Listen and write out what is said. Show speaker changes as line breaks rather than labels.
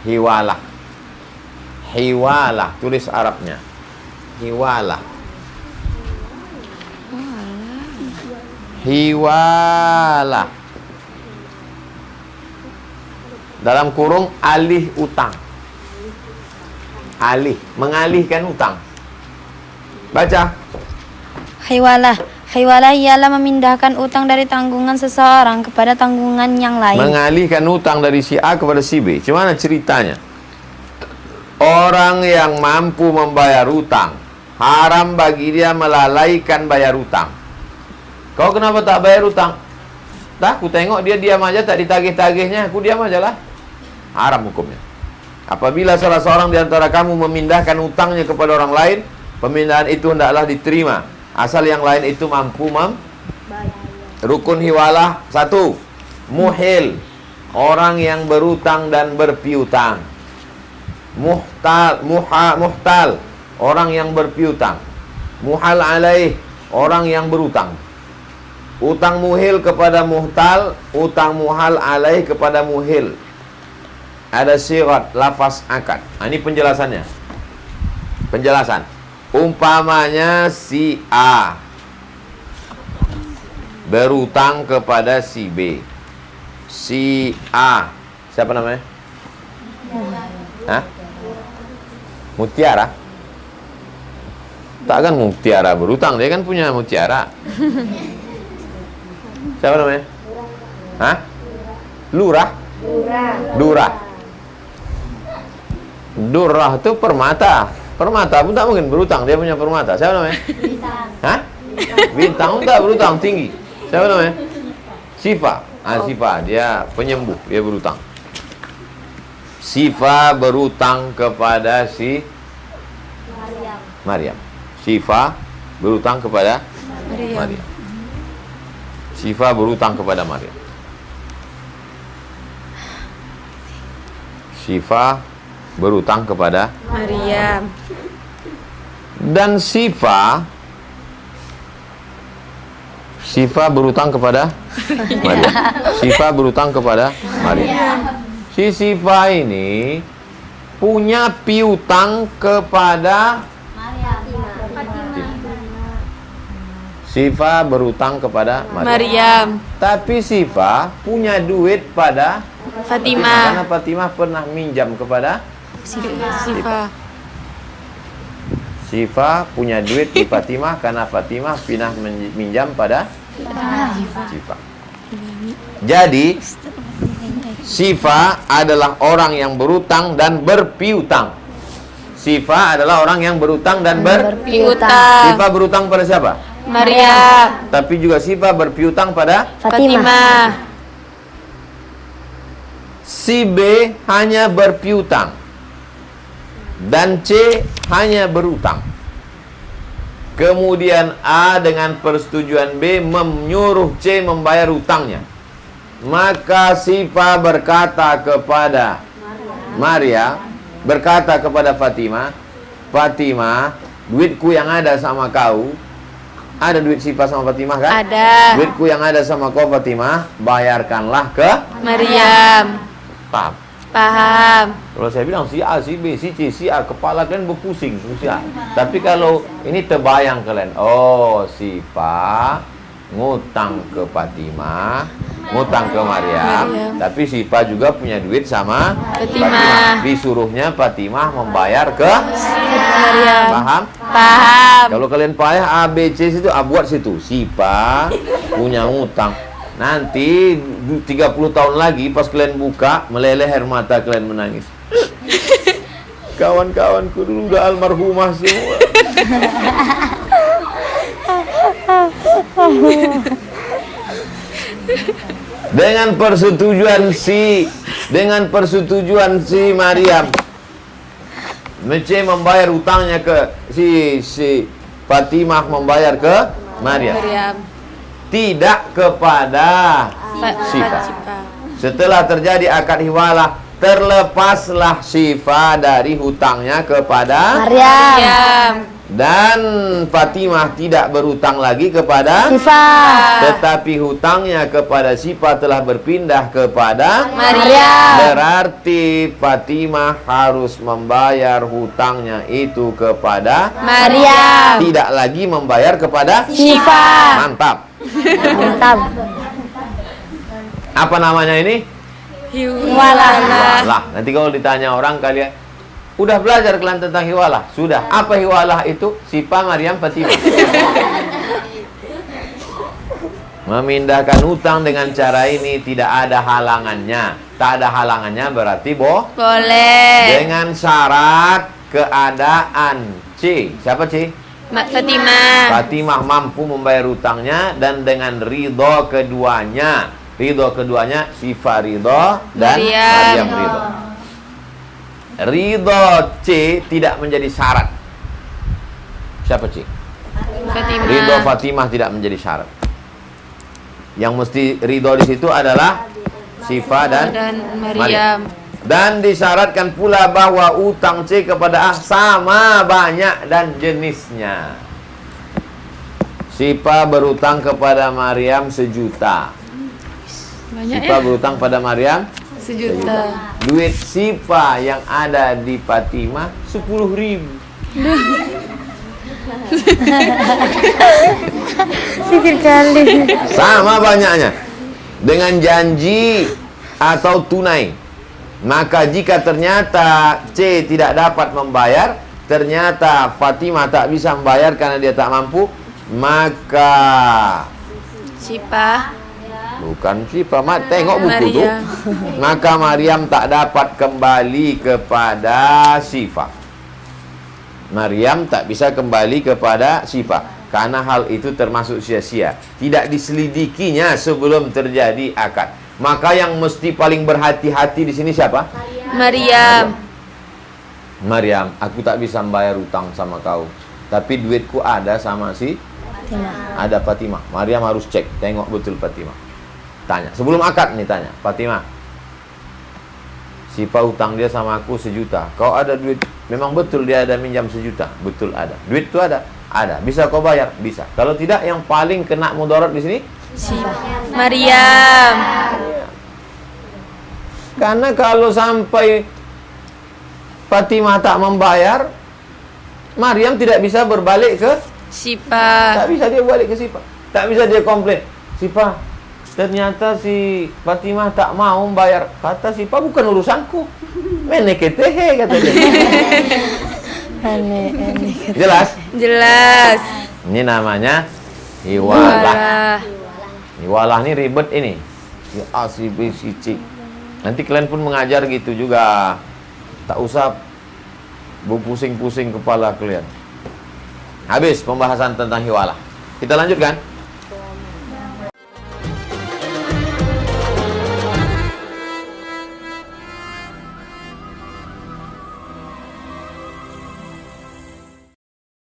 Hiwalah. Hiwalah, tulis Arabnya. Hiwalah. Hiwalah. Dalam kurung alih utang. Alih, mengalihkan utang. Baca.
Hiwalah. Hiwalah ialah memindahkan utang dari tanggungan seseorang kepada tanggungan yang lain.
Mengalihkan utang dari si A kepada si B. Gimana ceritanya? Orang yang mampu membayar utang, haram bagi dia melalaikan bayar utang. Kau kenapa tak bayar utang? Dah, aku tengok dia diam aja, tak ditagih-tagihnya, aku diam aja lah. Haram hukumnya. Apabila salah seorang di antara kamu memindahkan utangnya kepada orang lain, pemindahan itu hendaklah diterima, asal yang lain itu mampu Rukun hiwalah 1. Muhil, orang yang berutang dan berpiutang. Muhtal, orang yang berpiutang. Muhal alaih, orang yang berutang. Utang muhil kepada muhtal, utang muhal alaih kepada muhil. Ada sirat, lafaz akad. Ini penjelasannya. Penjelasan. Umpamanya si A berutang kepada si B. Si A, siapa namanya? Hah? Mutiara? Takkan Mutiara berutang, dia kan punya Mutiara. Siapa namanya? Hah? Lurah? Durah. Durah itu permata. Permata pun tak mungkin berutang, dia punya permata. Siapa namanya? Bintang. Hah? Bintang pun tak berutang, tinggi. Siapa namanya? Sifa. Sifa, dia penyembuh, dia berutang. Sifa berutang kepada si Maryam. Sifa berutang kepada Maryam. Sifa berutang kepada Maryam. Sifa berutang kepada
Maryam.
Dan Sifa berutang kepada Maryam. Sifa berutang kepada Maryam. Si Sifa ini punya piutang kepada Sifa berutang kepada Maryam. Tapi Sifa punya duit pada Fatimah. Karena Fatimah pernah minjam kepada
Sifa.
Sifa punya duit di Fatimah karena Fatimah pernah minjam pada Sifa. Jadi Sifa adalah orang yang berutang dan berpiutang. Sifa adalah orang yang berutang dan berpiutang. Sifa berutang pada siapa?
Maryam.
Tapi juga Sifa berpiutang pada
Fatimah.
Si B hanya berpiutang dan C hanya berutang. Kemudian A dengan persetujuan B menyuruh C membayar utangnya. Maka Sifa berkata kepada Maria, berkata kepada Fatimah, Fatimah, duitku yang ada sama kau, ada duit Sifa sama Fatimah kan?
Ada.
Duitku yang ada sama kau Fatimah, bayarkanlah ke
Maryam.
Paham?
Paham.
Kalau saya bilang si A, si B, si C, si A, kepala kalian berpusing. Tapi kalau ini terbayang kalian, oh Sifa ngutang ke Fatimah, ngutang ke Maryam, tapi Sifa juga punya duit sama Fatimah. Disuruhnya Fatimah membayar ke
Maryam.
Paham?
Paham.
Kalau kalian payah A, B, C situ, buat situ. Sifa punya ngutang. Nanti 30 tahun lagi pas kalian buka, meleleh air mata kalian menangis. Kawan-kawanku dulu udah almarhumah semua. Dengan persetujuan si Maryam, Mece membayar utangnya ke si Fatimah membayar ke Maryam. Tidak kepada Sifa. Setelah terjadi akad hiwalah, terlepaslah Sifa dari hutangnya kepada
Maryam.
Dan Fatimah tidak berhutang lagi kepada
Sifah.
tetapi hutangnya kepada Sifah telah berpindah kepada
Maryam.
Berarti Fatimah harus membayar hutangnya itu kepada
Maryam.
tidak lagi membayar kepada
Sifah.
Mantap.
Mantap.
Apa namanya ini?
Hiwalah.
Hiwalah. Nanti kalau ditanya orang kalian, udah belajar kalian tentang hiwalah? Sudah. Apa hiwalah itu? Sifah, Maryam, Fatimah. Memindahkan hutang dengan cara ini tidak ada halangannya. Tak ada halangannya berarti
Boleh.
dengan syarat keadaan C. Siapa C?
Fatimah.
Fatimah mampu membayar hutangnya dan dengan ridho keduanya. Ridho keduanya Sifah ridho dan Maryam ridho. Ridho C tidak menjadi syarat. Siapa C?
Fatimah.
Ridho Fatimah tidak menjadi syarat. Yang mesti ridho di situ adalah Sifah dan Maryam. Dan disyaratkan pula bahwa utang C kepada A sama banyak dan jenisnya. Sifah berutang kepada Maryam 1 juta. Sifah berutang pada Maryam
1 juta.
Duit Sifah yang ada di Fatimah 10.000.
Sikit kali.
Sama banyaknya. Dengan janji atau tunai. Maka jika ternyata C tidak dapat membayar, ternyata Fatimah tak bisa membayar karena dia tak mampu, maka
Sifah.
bukan Sifah, tengok buku tu. Maka Maryam tak dapat kembali kepada Sifah. Maryam tak bisa kembali kepada Sifah karena hal itu termasuk sia-sia. Tidak diselidikinya sebelum terjadi akad. Maka yang mesti paling berhati-hati di sini siapa?
Maryam.
Maryam, aku tak bisa membayar utang sama kau. Tapi duitku ada sama si
Fatimah.
ada Fatimah. Maryam harus cek, tengok betul Fatimah. Tanya, sebelum akad nih tanya, Fatimah, Sifah utang dia sama aku 1 juta. Kau ada duit? Memang betul dia ada minjam 1 juta? Betul ada. Duit itu ada? Ada. Bisa kau bayar? Bisa. Kalau tidak, yang paling kena mudarat di sini
Maryam.
karena kalau sampai Fatimah tak membayar, Maryam tidak bisa berbalik ke
Sifah.
tak bisa dia balik ke Sifah. Tak bisa dia komplain. Sifah, ternyata si Fatimah tak mau membayar. Kata Sifah, bukan urusanku. Meneketehe kata dia. Jelas?
Jelas.
Ini namanya hiwalah. Hiwalah ini ribet ini. Ya A, C, B, C, C. Nanti kalian pun mengajar gitu juga. Tak usah pusing-pusing kepala kalian. Habis pembahasan tentang hiwalah. Kita lanjutkan.